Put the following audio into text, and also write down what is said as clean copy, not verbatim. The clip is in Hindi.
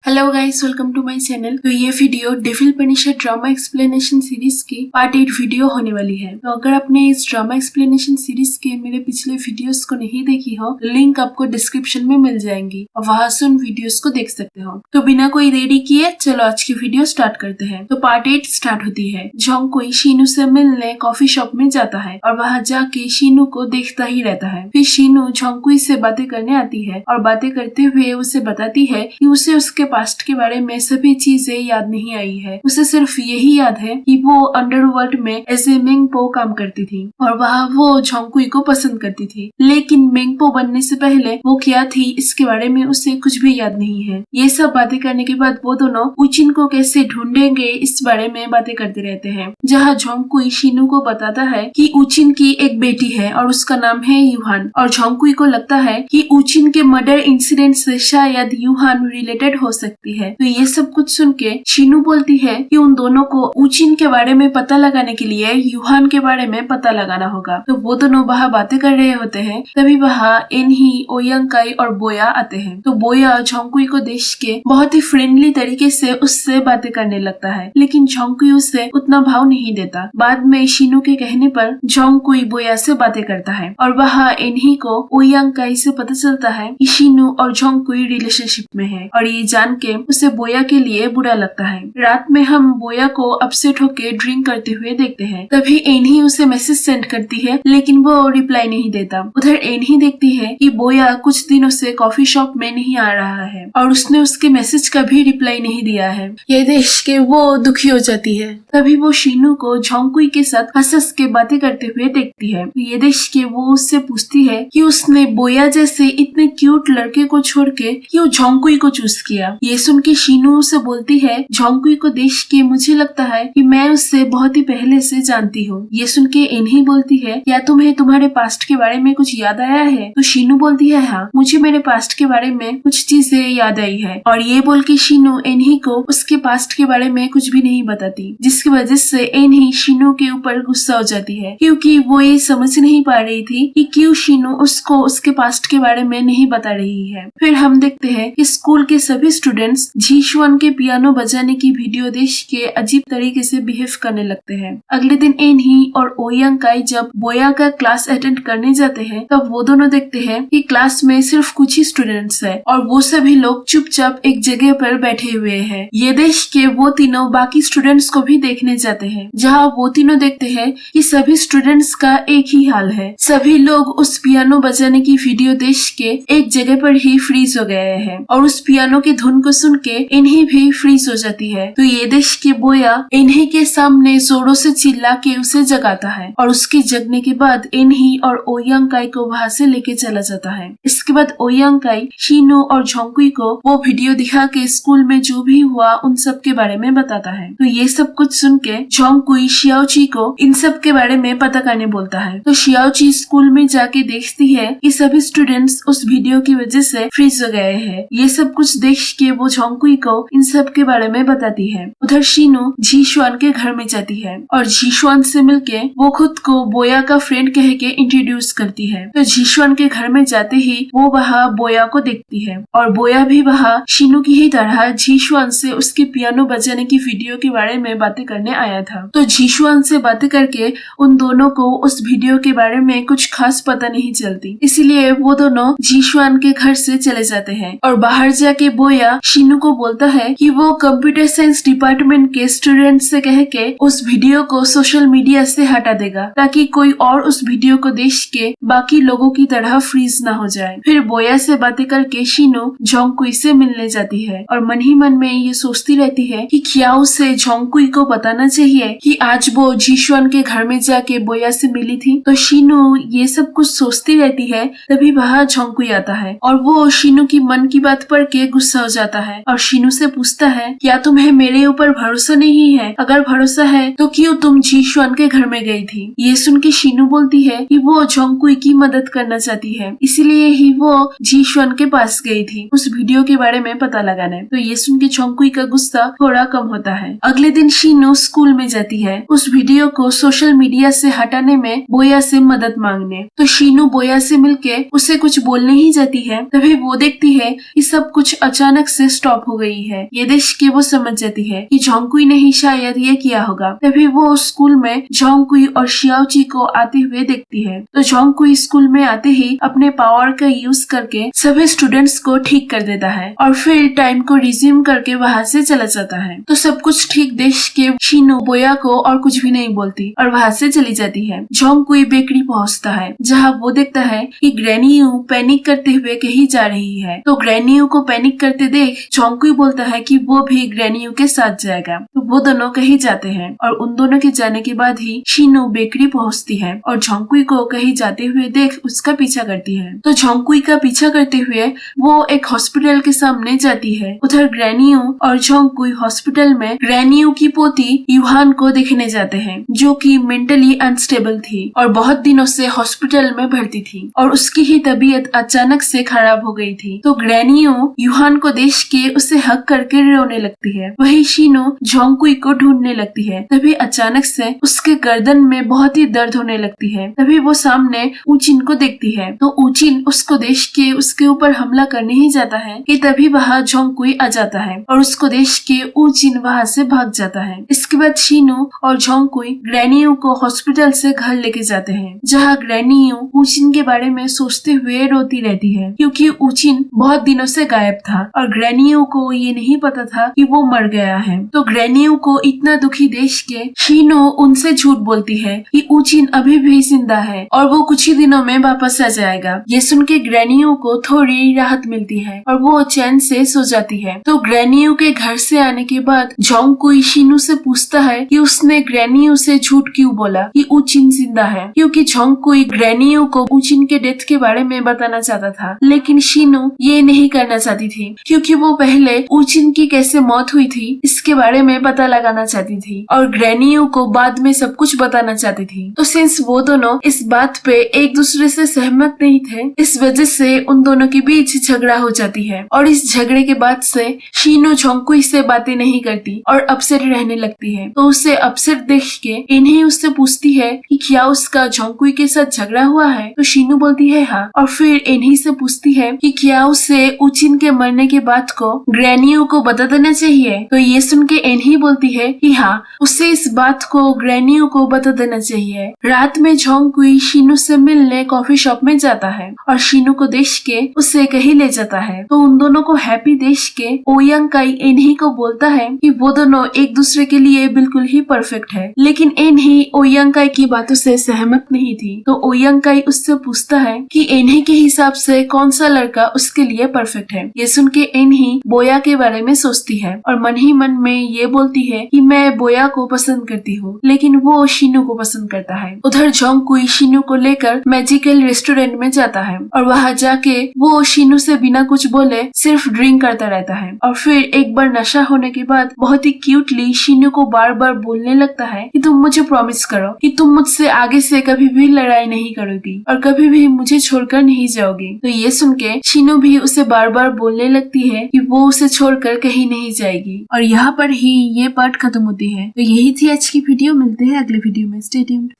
Hello guys, welcome to my channel. तो ये video devil punisher drama explanation series की पार्ट 8 वीडियो होने वाली है। तो अगर आपने इस ड्रामा एक्सप्लेनेशन सीरीज के मेरे पिछले वीडियोस को नहीं देखी हो, लिंक आपको डिस्क्रिप्शन में मिल जाएंगी और वहां से उन वीडियोस को देख सकते हो। तो बिना कोई देरी किए चलो आज की वीडियो स्टार्ट करते हैं। तो पार्ट 8 स्टार्ट होती है। जोंगकुई शीनू से मिलने कॉफी शॉप में जाता है और वहाँ जाके शीनू को देखता ही रहता है। फिर शीनू जोंगकुई से बातें करने आती है और बातें करते हुए उसे बताती है कि उसे उसके पास्ट के बारे में सभी चीजें याद नहीं आई है। उसे सिर्फ यही याद है कि वो अंडरवर्ल्ड में एज ए मेंगपो काम करती थी और वहाँ वो जोंगकुई को पसंद करती थी, लेकिन मेंगपो बनने से पहले वो क्या थी इसके बारे में उसे कुछ भी याद नहीं है। ये सब बातें करने के बाद वो दोनों उचिन को कैसे ढूंढेंगे इस बारे में बातें करते रहते हैं, जहाँ जोंगकुई शीनू को बताता है कि उचिन की एक बेटी है और उसका नाम है यूहान, और जोंगकुई को लगता है कि उचिन के मर्डर इंसिडेंट से शायद यूहान रिलेटेड हो सकती है। तो ये सब कुछ सुन के शीनू बोलती है कि उन दोनों को उचिन के बारे में पता लगाने के लिए यूहान के बारे में पता लगाना होगा। तो वो दोनों वहाँ बातें कर रहे होते हैं, तभी वहाँ एनही, ओयांकाई और बोया आते हैं। तो बोया जोंगकुई को देख के बहुत ही फ्रेंडली तरीके से उससे बातें करने लगता है, लेकिन जोंगकुई उसे उतना भाव नहीं देता। बाद में शीनू के कहने पर जोंगकुई बोया से बातें करता है और वहाँ एनही को ओयांकाई से पता चलता है कि शीनू और जोंगकुई रिलेशनशिप में है, और ये जान के उसे बोया के लिए बुरा लगता है। रात में हम बोया को अपसेट होके ड्रिंक करते हुए देखते हैं। तभी एनही उसे मैसेज सेंड करती है, लेकिन वो रिप्लाई नहीं देता। उधर एनही देखती है कि बोया कुछ दिनों से कॉफी शॉप में नहीं आ रहा है और उसने उसके मैसेज का भी रिप्लाई नहीं दिया है। ये देख के वो दुखी हो जाती है। तभी वो शीनू को जोंगकुई के साथ हंस के बातें करते हुए देखती है। ये देख के वो उससे पूछती है कि उसने बोया जैसे इतने क्यूट लड़के को छोड़ के क्यों जोंगकुई को चूज किया। ये सुन के शीनू उसे बोलती है, जोंगकुई को देख के मुझे लगता है कि मैं उससे बहुत ही पहले से जानती हूँ। ये सुन के एनही बोलती है, क्या तुम्हें तुम्हारे पास्ट के बारे में कुछ याद आया है? तो शीनू बोलती है, हाँ, मुझे मेरे पास्ट के बारे में कुछ चीजें याद आई है। और ये बोल के शीनू एनही को उसके पास्ट के बारे में कुछ भी नहीं बताती, जिसकी वजह से एनही शीनू के ऊपर गुस्सा हो जाती है, क्योंकि वो ये समझ नहीं पा रही थी कि क्यों शीनू उसको उसके पास्ट के बारे में नहीं बता रही है। फिर हम देखते हैं कि स्कूल के सभी स्टूडेंट्स जीशुआन के पियानो बजाने की वीडियो देख के अजीब तरीके से बिहेव करने लगते हैं। अगले दिन एनही और ओयांकाई जब बोया का क्लास अटेंड करने जाते हैं, तब वो दोनों देखते हैं कि क्लास में सिर्फ कुछ ही स्टूडेंट्स हैं और वो सभी लोग चुपचाप एक जगह पर बैठे हुए हैं। ये देख के वो तीनों बाकी स्टूडेंट्स को भी देखने जाते हैं, जहाँ वो तीनों देखते हैं कि सभी स्टूडेंट्स का एक ही हाल है। सभी लोग उस पियानो बजाने की वीडियो देख के एक जगह पर ही फ्रीज हो गए हैं और उस पियानो की धुन को सुन के इन्हीं भी फ्रीज हो जाती है। तो ये देख के बोया इन्हीं के सामने जोरों से चिल्ला के उसे जगाता है और उसके जगने के बाद इन्हीं और ओयांकाई को वहाँ से लेके चला जाता है। इसके बाद ओयांकाई शीनू और जोंगकुई को वो वीडियो दिखा के स्कूल में जो भी हुआ उन सब के बारे में बताता है। तो ये सब कुछ सुन के जोंगकुई शियाओची को इन सब के बारे में पता करने बोलता है। तो शियाओची स्कूल में जाके देखती है कि सभी स्टूडेंट्स उस वीडियो की वजह से फ्रीज हो गए हैं। ये सब कुछ देख के वो जोंगकुई को इन सब के बारे में बताती है। उधर शीनू जीशुआन के घर में जाती है और जीशुआन से मिलके वो खुद को बोया का फ्रेंड कह के इंट्रोड्यूस करती है। तो जीशुआन के घर में जाते ही वो वहाँ बोया को देखती है और बोया भी वहाँ शीनू की ही तरह जीशुआन से उसके पियानो बजाने की वीडियो के बारे में बातें करने आया था। तो जीशुआन से बातें करके उन दोनों को उस वीडियो के बारे में कुछ खास पता नहीं चलती, इसीलिए वो दोनों जीशुआन के घर से चले जाते हैं और बाहर जाके बोया शीनू को बोलता है कि वो कंप्यूटर साइंस डिपार्टमेंट के स्टूडेंट से कह के उस वीडियो को सोशल मीडिया से हटा देगा, ताकि कोई और उस वीडियो को देख के बाकी लोगों की तरह फ्रीज ना हो जाए। फिर बोया से बातें करके शीनू जोंगकुई से मिलने जाती है और मन ही मन में ये सोचती रहती है कि क्या उसे जोंगकुई को बताना चाहिए कि आज वो जीशुआन के घर में जाके बोया से मिली थी। तो शीनू ये सब कुछ सोचती रहती है, तभी वहाँ जोंगकुई आता है और वो शीनू की मन की बात पढ़ के गुस्सा हो जाता है और शीनू से पूछता है, क्या तुम्हें मेरे ऊपर भरोसा नहीं है? अगर भरोसा है तो क्यों तुम जीशुआन के घर में गई थी? ये सुन के शीनू बोलती है कि वो जोंगकुई की मदद करना चाहती है, इसलिए ही वो जीशुआन के पास गई थी उस वीडियो के बारे में पता लगाने। तो ये सुन के जोंगकुई का गुस्सा थोड़ा कम होता है। अगले दिन शीनू स्कूल में जाती है उस वीडियो को सोशल मीडिया से हटाने में बोया से मदद मांगने। तो शीनू बोया से मिलके उसे कुछ बोलने ही जाती है, तभी वो देखती है कि सब कुछ अचानक से स्टॉप हो गई है। ये देख के वो समझ जाती है कि जोंगकुई ने ही शायद ये किया होगा। तभी वो स्कूल में जोंगकुई और शियाओची को आते हुए देखती है। तो जोंगकुई स्कूल में आते ही अपने पावर का यूज करके सभी स्टूडेंट्स को ठीक कर देता है और फिर टाइम को रिज्यूम करके वहाँ से चला जाता है। तो सब कुछ ठीक देख के शिनो बोया को और कुछ भी नहीं बोलती और वहाँ से चली जाती है। जोंगकुई बेकरी पहुँचता है जहाँ वो देखता है कि ग्रैनी यू पैनिक करते हुए कहीं जा रही है। तो ग्रैनी यू को पैनिक करते देख जोंगकुई बोलता है कि वो भी ग्रैनी यू के साथ जाएगा। तो वो दोनों कहीं जाते हैं और उन दोनों के जाने के बाद ही शिनो बेकरी पहुँचती है और जोंगकुई को कहीं जाते हुए देख उसका पीछा करती है। तो जोंगकुई का पीछा करते हुए वो एक हॉस्पिटल के सामने जाती है। उधर ग्रैनी यू और जोंगकुई हॉस्पिटल में ग्रैनी यू की पोती यूहान को देखने जाते हैं जो कि मेंटली अनस्टेबल थी और बहुत दिनों से हॉस्पिटल में भर्ती थी और उसकी ही तबीयत अचानक से खराब हो गई थी। तो ग्रैनी यू यूहान को देख के उसे हक करके रोने लगती है। वही शिनो जोंगकुई को ढूंढने लगती है। तभी अचानक से उसके गर्दन में बहुत ही दर्द होने लगती है। तभी वो सामने ऊचिन को देखती है। तो ऊचिन उसको देख के उसके ऊपर हमला करने ही जाता है कि तभी वहाँ जोंगकुई आ जाता है और उसको देख के ऊचिन वहाँ से भाग जाता है। इसके बाद शिनो और जोंगकुई ग्रैनी यू को हॉस्पिटल से घर लेके जाते हैं जहाँ ग्रैनी यू ऊचिन के बारे में सोचते हुए रोती रहती है क्योंकि ऊचिन बहुत दिनों से गायब था और ग्रैनी यू को ये नहीं पता था कि वो मर गया है। तो ग्रैनी यू को इतना दुखी देख के शिनो उनसे झूठ बोलती है कि ऊचिन अभी भी जिंदा है और वो कुछ ही दिनों में वापस आ जाएगा। ये सुन के ग्रैनी यू को थोड़ी राहत मिलती है और वो चैन से सो जाती है। तो ग्रैनी यू के घर से आने के बाद जोंगकुई शिनो से पूछता है कि उसने ग्रैनी यू से झूठ क्यों बोला कि ऊचिन जिंदा है, क्योंकि जोंगकुई ग्रैनी यू को ऊचिन के डेथ के बारे में बताना चाहता था। लेकिन शिनो ये नहीं करना चाहती थी क्योंकि वो पहले ऊचिन की कैसे मौत हुई थी इसके बारे में पता लगाना चाहती थी और ग्रैनी यू को बाद में सब कुछ बताना चाहती थी। तो सिंस वो दोनों इस बात पे एक दूसरे से सहमत नहीं थे, इस वजह से उन दोनों के बीच झगड़ा हो जाती है और इस झगड़े के बाद से शिनो जोंगकुई से बातें नहीं करती और अपसेट रहने लगती है। तो उसे अपसेट देख के इन्हें उससे पूछती है कि क्या उसका जोंगकुई के साथ झगड़ा हुआ है। तो शिनो बोलती है हाँ और फिर इन्हीं से पूछती है कि क्या उसे ऊचिन के मरने के बाद को ग्रैनी यू को बता देना चाहिए। तो ये सुन के इन्हीं बोलती है कि हाँ उसे इस बात को ग्रैनी यू को बता देना चाहिए। रात में जोंगकुई शिनो से मिलने कॉफी शॉप में जाता है और शिनो को देख के उसे कहीं ले जाता है। तो उन दोनों को हैप्पी देख के ओयंग काई इन्हीं को बोलता है कि वो दोनों एक दूसरे के लिए बिल्कुल ही परफेक्ट है। लेकिन इन्हीं ओयंग काई की बातों से सहमत नहीं थी। तो ओयंग काई उससे पूछता है कि इन्हीं के हिसाब से कौन सा लड़का उसके लिए परफेक्ट है। ये सुन के इन्हीं बोया के बारे में सोचती है और मन ही मन में ये बोलती है कि मैं बोया को पसंद करती हूँ, लेकिन वो शिनो को पसंद करता है। उधर जोंगकुई शिनो को लेकर मैजिकल रेस्टोरेंट में जाता है और वहाँ जाके वो शिनो से बिना कुछ बोले सिर्फ ड्रिंक करता रहता है और फिर एक बार नशा होने के बाद बहुत ही क्यूटली शिनो को बार बार बोलने लगता है कि तुम मुझे प्रॉमिस करो कि तुम मुझसे आगे से कभी भी लड़ाई नहीं करोगी और कभी भी मुझे छोड़कर नहीं जाओगी। तो ये सुन के शिनो भी उसे बार बार बोलने लगती है कि वो उसे छोड़कर कहीं नहीं जाएगी और यहाँ पर ही ये पार्ट खत्म होती है। तो यही थी आज की वीडियो, मिलते हैं अगले वीडियो में। Stay tuned.